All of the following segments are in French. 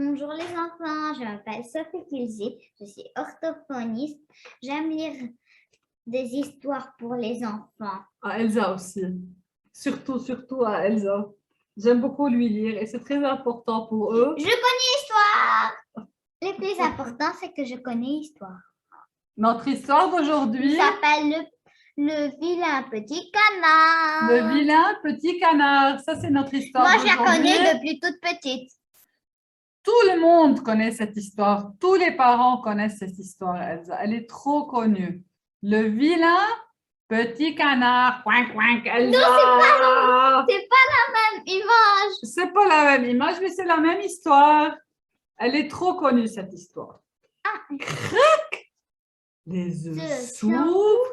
Bonjour les enfants, je m'appelle Sophie Kilzi, je suis orthophoniste. J'aime lire des histoires pour les enfants. À Elsa aussi. Surtout à Elsa. J'aime beaucoup lui lire et c'est très important pour eux. Je connais l'histoire. Le plus important, c'est que je connais l'histoire. Notre histoire d'aujourd'hui, Il s'appelle le vilain petit canard. le vilain petit canard. Ça, c'est notre histoire Moi, je la d'aujourd'hui. connais depuis toute petite. Tout le monde connaît cette histoire. Tous les parents connaissent cette histoire, Elsa. Elle est trop connue. Le vilain petit canard. Quack, quack, Elsa. Non, c'est pas la même image. C'est pas la même image, mais c'est la même histoire. Elle est trop connue, cette histoire. Crac! Les œufs s'ouvrent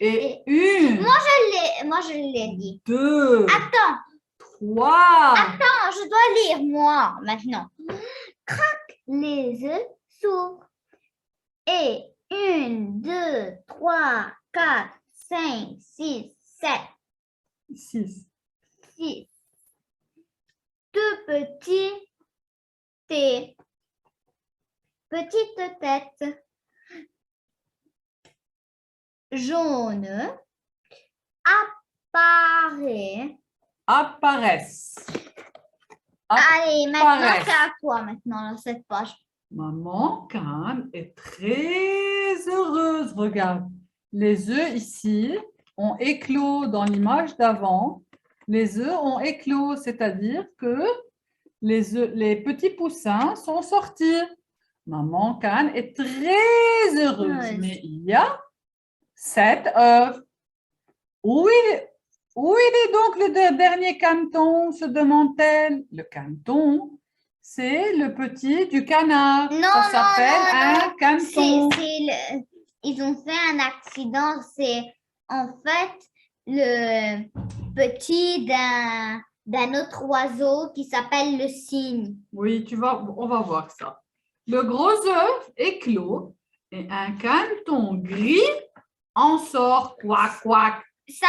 et une, Moi, je l'ai dit. deux, Attends, 3. attends, je dois lire moi maintenant. Crac, les œufs s'ouvrent. Et 1, 2, 3, 4, 5, 6, 7, 6. 6. Deux petites têtes jaunes Apparaissent. Allez, maintenant Apparaissent. c'est à toi maintenant, cette page. Maman Canne est très heureuse. Regarde, les œufs ici ont éclos dans l'image d'avant. Les œufs ont éclos, c'est-à-dire que les petits poussins sont sortis. Maman Canne est très heureuse, mais il y a 7 œufs. Où est donc le dernier canton, se demande-t-elle. Le canton, c'est le petit du canard. Non, ça s'appelle un non. canton. Ils ont fait un accident. C'est en fait le petit d'un autre oiseau qui s'appelle le cygne. Oui, on va voir ça. Le gros œuf éclos et un canton gris en sort. Quack, quack. Ça.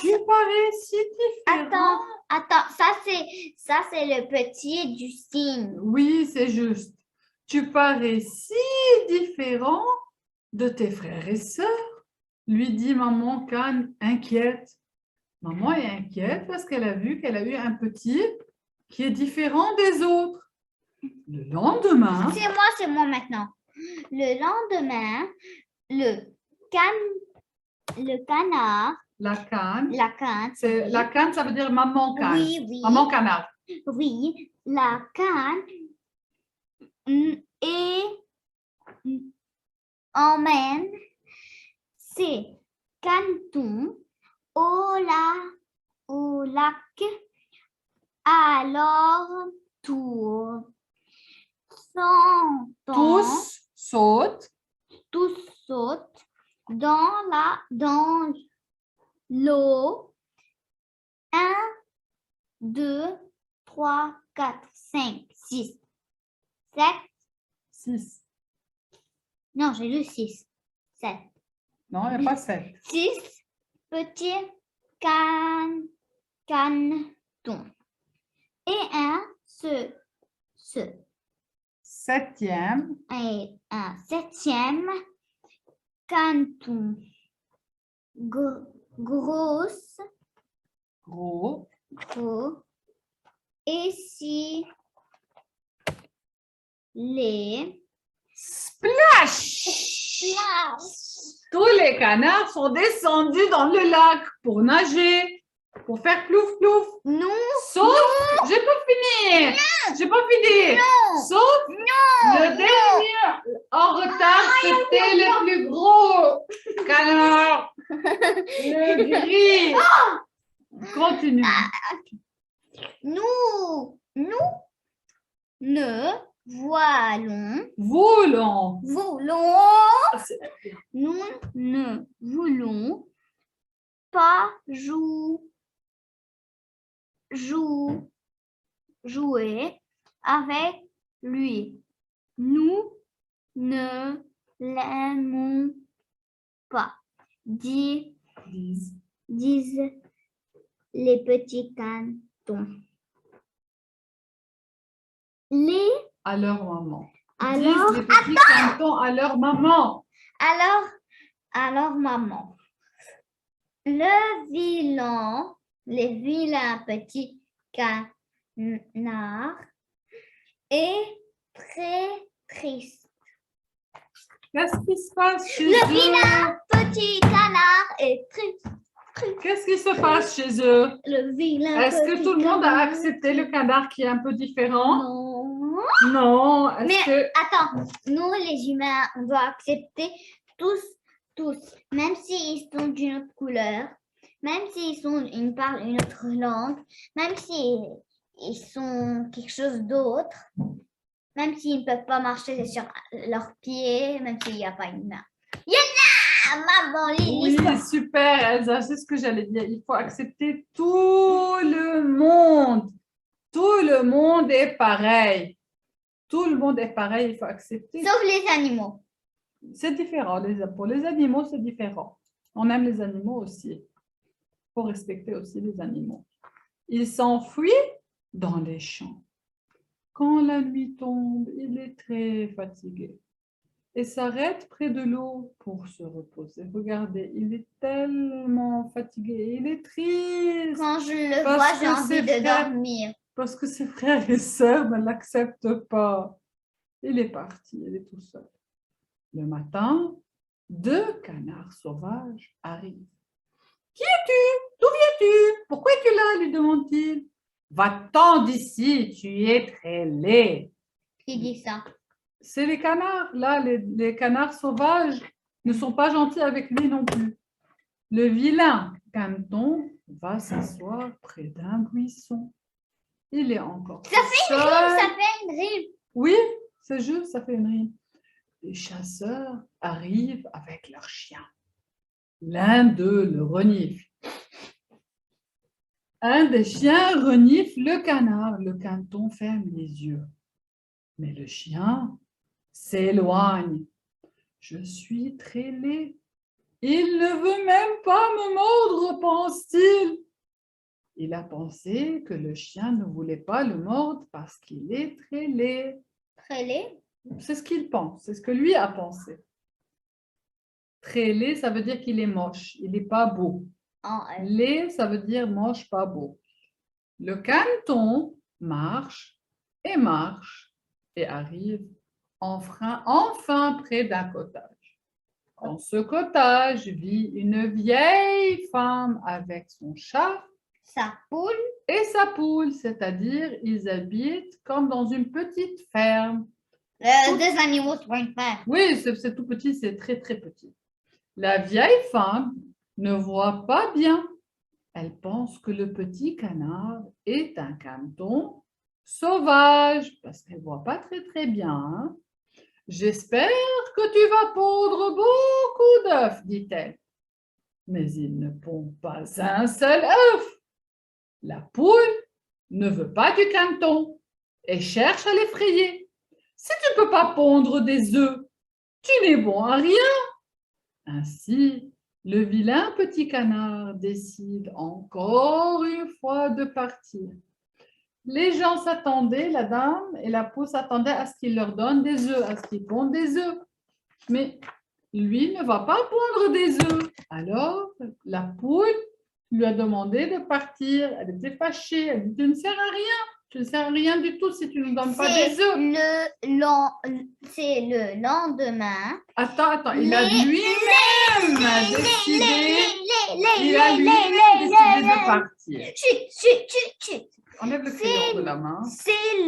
Tu parais si différent. Attends, ça c'est le petit du cygne. Oui, c'est juste. Tu parais si différent de tes frères et sœurs, lui dit maman Canne inquiète. Maman est inquiète parce qu'elle a vu qu'elle a eu un petit qui est différent des autres. Le lendemain... C'est moi maintenant. Le lendemain, le canard. La canne. La canne. La canne, ça veut dire maman canne. Oui. Maman canard. Oui, la canne emmène ses cantons au lac à leur tour. Tous sautent dans l'eau. 1, 2, 3, 4, 5, 6, 7. 6. Non, j'ai lu 6. 7. Non, il n'y a pas 7. 6 petits cantons. Et Septième. Et un septième canton. Gros. Et si les Splash! Tous les canards sont descendus dans le lac pour nager, pour faire plouf plouf. Non. Sauf, j'ai pas fini. J'ai pas fini. Non. Sauf le dernier en retard, c'était le plus gros canard. Le gris. Continue. Nous ne nous ne voulons pas jouer avec lui. Nous ne l'aimons pas, disent les petits cantons. Les à leur maman. Alors, Disent les petits cantons à leur maman. alors, maman. Le vilain petit canard est très triste. Qu'est-ce qui se passe chez Le eux? vilain petit canard est triste. Qu'est-ce qui se passe chez eux? Le vilain Est-ce que petit tout le monde a canard accepté le canard qui est un peu différent? Non. Non. Est-ce Mais que... attends, nous les humains, on doit accepter tous, même s'ils sont d'une autre couleur, même ils parlent une autre langue, même s'ils sont quelque chose d'autre, même s'ils ne peuvent pas marcher sur leurs pieds, même s'il n'y a pas une main. Il y en a, maman, Oui, l'histoire. super, Elsa, c'est ce que j'allais dire. Il faut accepter tout le monde. Tout le monde est pareil. Tout le monde est pareil, il faut accepter. Sauf les animaux. C'est différent. Pour les animaux, c'est différent. On aime les animaux aussi. Il faut respecter aussi les animaux. Il s'enfuit dans les champs. Quand la nuit tombe, il est très fatigué et s'arrête près de l'eau pour se reposer. Regardez, il est tellement fatigué, il est triste. Quand je le Parce vois, j'ai que envie ses de frères- dormir. Parce que ses frères et sœurs ne l'acceptent pas. Il est parti, il est tout seul. Le matin, 2 canards sauvages arrivent. « Qui es-tu? D'où viens-tu? Pourquoi es-tu là ?» lui demande-t-il. « Va-t'en d'ici, tu es très laid. » Qui dit ça? C'est les canards, là, les canards sauvages ne sont pas gentils avec lui non plus. Le vilain canton va s'asseoir près d'un buisson. Il est encore Ça fait une rime, ça fait une rime. Oui, c'est juste, ça fait une rime. Les chasseurs arrivent avec leurs chiens. L'un d'eux le renifle. Un des chiens renifle le canard. Le canton ferme les yeux. Mais le chien s'éloigne. Je suis très laid. Il ne veut même pas me mordre, pense-t-il. Il a pensé que le chien ne voulait pas le mordre parce qu'il est très laid. Très laid. C'est ce qu'il pense, c'est ce que lui a pensé. Très laid, ça veut dire qu'il est moche, il n'est pas beau. Laid, ça veut dire moche, pas beau. Le canton marche et arrive enfin près d'un cottage. Dans ce cottage vit une vieille femme avec son chat Sa poule. et sa poule, c'est-à-dire ils habitent comme dans une petite ferme. 2 animaux sur une ferme. Oui, c'est tout petit, c'est très très petit. La vieille femme ne voit pas bien. Elle pense que le petit canard est un canton sauvage, parce qu'elle ne voit pas très très bien. Hein. J'espère que tu vas pondre beaucoup d'œufs, dit-elle. Mais il ne pond pas un seul œuf. La poule ne veut pas du canton et cherche à l'effrayer. Si tu ne peux pas pondre des œufs, tu n'es bon à rien. Ainsi, le vilain petit canard décide encore une fois de partir. Les gens s'attendaient, la dame et la poule s'attendaient à ce qu'il leur donne des œufs, à ce qu'il ponde des œufs. Mais lui ne va pas pondre des œufs. Alors, la poule lui a demandé de partir. Elle était fâchée. Elle dit, tu ne sers à rien. Tu ne sers à rien du tout si tu ne donnes pas des œufs. C'est le lendemain. Attends, il a lui-même décidé. Il a lui-même décidé de partir. Chut. Enlève le crayon de la main. C'est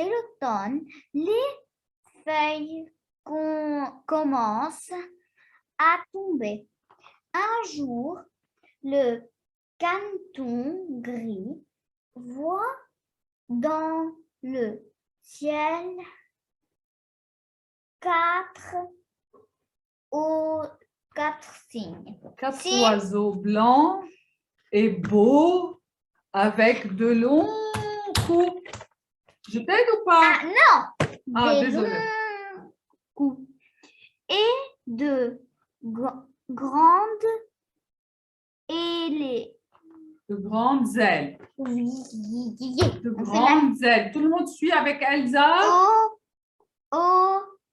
l'automne. Les feuilles commencent à tomber. Un jour, le canton gris voit dans le ciel 4 signes. 4 oiseaux blancs et beaux avec de longs coups. Je t'aide ou pas? Non! Ah, Des désolée. longs coups. Et de grandes et les... De grandes ailes. Oui. De On fait grandes ailes. Tout le monde suit avec Elsa?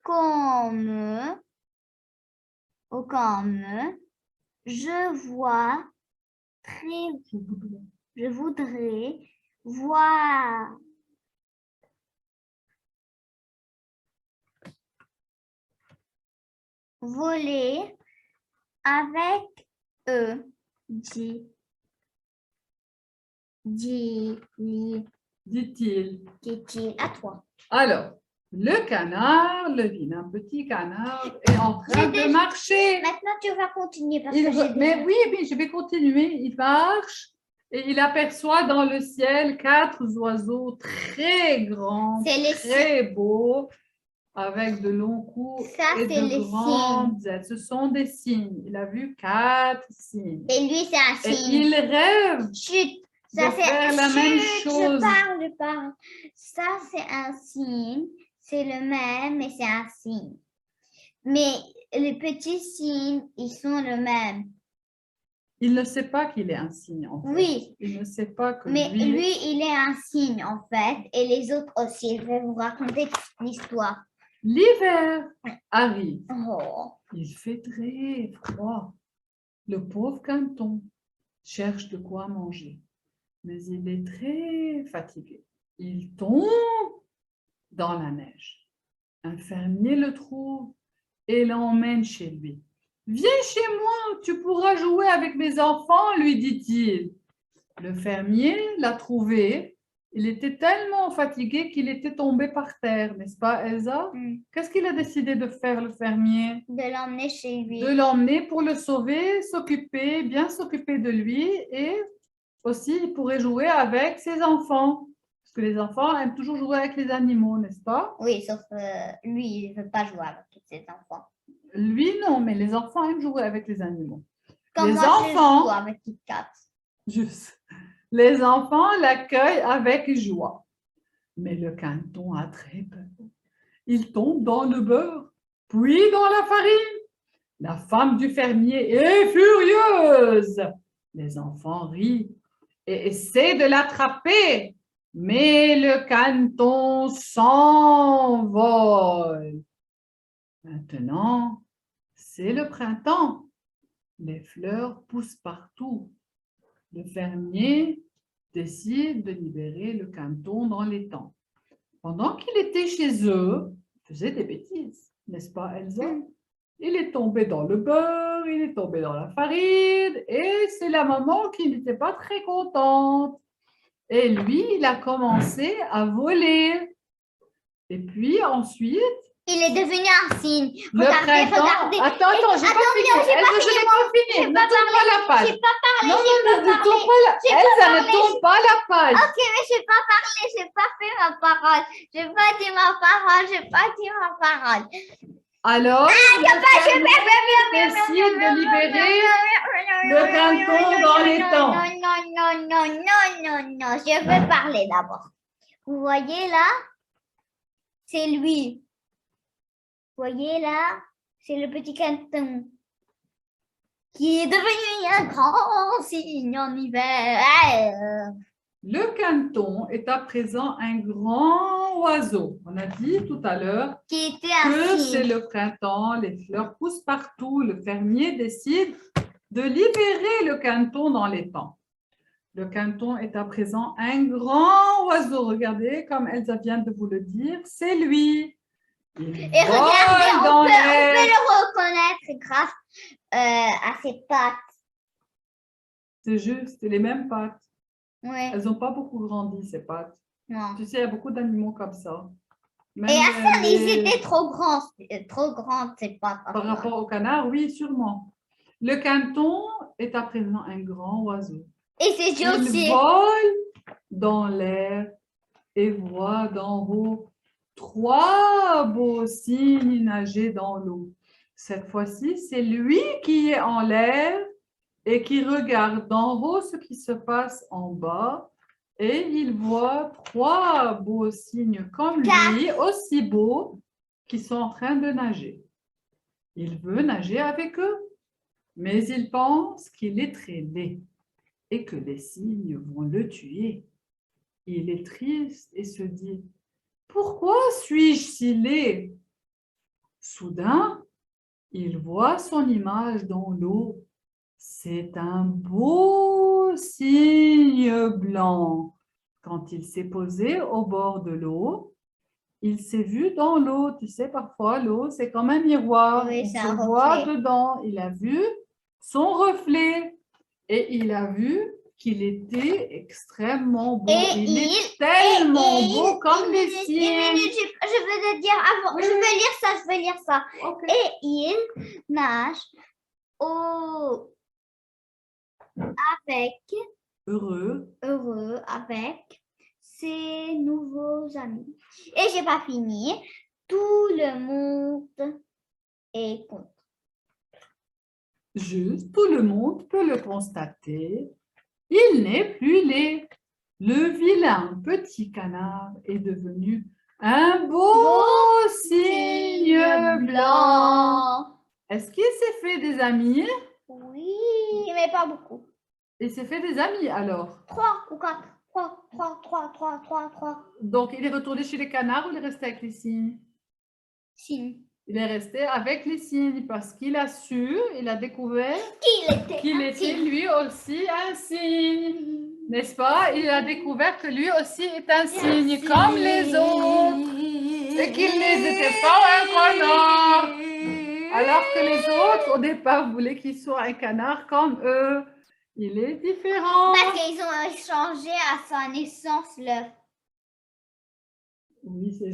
Comme je vois très, je voudrais voir voler avec eux. Dit-il. Dit-il à toi. Alors, le canard, le vilain petit canard, est en train de marcher. Maintenant, tu vas continuer parce Il que va- j'ai mais déjà- oui, oui, je vais continuer. Il marche et il aperçoit dans le ciel 4 oiseaux très grands, C'est les très beaux, avec de longs coups Ça, et c'est de les grandes ailes. Ce sont des signes. Il a vu 4 signes. Et lui, c'est un Et signe. il rêve Chut, de ça faire la même chose. Je parle. Ça, c'est un signe. C'est le même, mais c'est un signe. Mais les petits signes, ils sont le même. Il ne sait pas qu'il est un signe, en fait. Oui. Il ne sait pas que Mais lui... lui, il est un signe, en fait. Et les autres aussi. Je vais vous raconter l'histoire. L'hiver arrive. Oh. Il fait très froid. Le pauvre Canton cherche de quoi manger, mais il est très fatigué. Il tombe dans la neige. Un fermier le trouve et l'emmène chez lui. « Viens chez moi, tu pourras jouer avec mes enfants, lui dit-il. » Le fermier l'a trouvé. Il était tellement fatigué qu'il était tombé par terre, n'est-ce pas, Elsa? Qu'est-ce qu'il a décidé de faire, le fermier? De l'emmener chez lui. De l'emmener pour le sauver, bien s'occuper de lui et aussi il pourrait jouer avec ses enfants. Parce que les enfants aiment toujours jouer avec les animaux, n'est-ce pas? Oui, sauf lui, il ne veut pas jouer avec tous ses enfants. Lui, non, mais les enfants aiment jouer avec les animaux. Comme les moi, enfants, je joue avec Kit Kat. Juste. Les enfants l'accueillent avec joie. Mais le Canton a très peur. Il tombe dans le beurre, puis dans la farine. La femme du fermier est furieuse. Les enfants rient et essaient de l'attraper, mais le Canton s'envole. Maintenant, c'est le printemps. Les fleurs poussent partout. Le fermier décide de libérer le Canton dans l'étang. Pendant qu'il était chez eux, il faisait des bêtises, n'est-ce pas, Elsa? Il est tombé dans le beurre, il est tombé dans la farine, et c'est la maman qui n'était pas très contente. Et lui, il a commencé à voler. Et puis ensuite, il est devenu un signe. Le printemps. Attends, j'ai pas fini. Je n'ai pas fini. Ne tourne pas la page. J'ai pas parlé. Non, ne tourne pas la page. Elsa, ne tourne pas la page. Ok, mais je n'ai pas parlé, je n'ai pas fait ma parole. Je n'ai pas dit ma parole, je n'ai pas dit ma parole. Alors, le fermier décide de libérer le Canton dans l'étang. Non, je vais parler d'abord. Vous voyez là, c'est lui. Vous voyez là, c'est le petit Canton qui est devenu un grand signe en hiver. Le Canton est à présent un grand oiseau. On a dit tout à l'heure Qui était un que signe. c'est le printemps, les fleurs poussent partout. Le fermier décide de libérer le Canton dans l'étang. Le Canton est à présent un grand oiseau. Regardez, comme Elsa vient de vous le dire, c'est lui. Il Et regardez, vole dans on peut l'air. le reconnaître grâce à ses pattes. C'est juste, c'est les mêmes pattes. Ouais, Elles n'ont pas beaucoup grandi, ces pattes. non. Tu sais, il y a beaucoup d'animaux comme ça. Même Et à ça, ils les- étaient trop grands, ces pattes. Par rapport au canard, oui, sûrement. Le Canton est à présent un grand oiseau. Et c'est Il aussi. vole dans l'air et voit d'en haut 3 beaux cygnes nager dans l'eau. Cette fois-ci, c'est lui qui est en l'air et qui regarde d'en haut ce qui se passe en bas. Et il voit 3 beaux cygnes comme lui, aussi beaux, qui sont en train de nager. Il veut nager avec eux. Mais il pense qu'il est très laid et que les cygnes vont le tuer. Il est triste et se dit « Pourquoi suis-je si laid ?» Soudain, il voit son image dans l'eau. C'est un beau cygne blanc. Quand il s'est posé au bord de l'eau, il s'est vu dans l'eau. Tu sais, parfois, l'eau, c'est comme un miroir. Oui, On c'est se un voit reflet. dedans. Il a vu son reflet et il a vu qu'il était extrêmement beau. Il est tellement beau comme les Une cygnes. minute, je veux te dire avant. Oui. Je veux lire ça. Ok. Et il nage heureux avec ses nouveaux amis. Et j'ai pas fini. Tout le monde est content. Juste, tout le monde peut le constater. Il n'est plus laid. Le vilain petit canard est devenu un beau cygne blanc. Est-ce qu'il s'est fait des amis? Oui, mais pas beaucoup. Il s'est fait des amis alors. 3 ou 4. 3. Donc, il est retourné chez les canards ou il est resté avec les cygnes? Signe. Il est resté avec les cygnes parce qu'il a su, il a découvert qu'il était lui aussi un cygne. N'est-ce pas? Il a découvert que lui aussi est un cygne comme les autres et qu'il n'était pas un canard. Alors que les autres, au départ, voulaient qu'il soit un canard comme eux. Il est différent. Parce qu'ils ont échangé à sa naissance l'œuf. Oui, c'est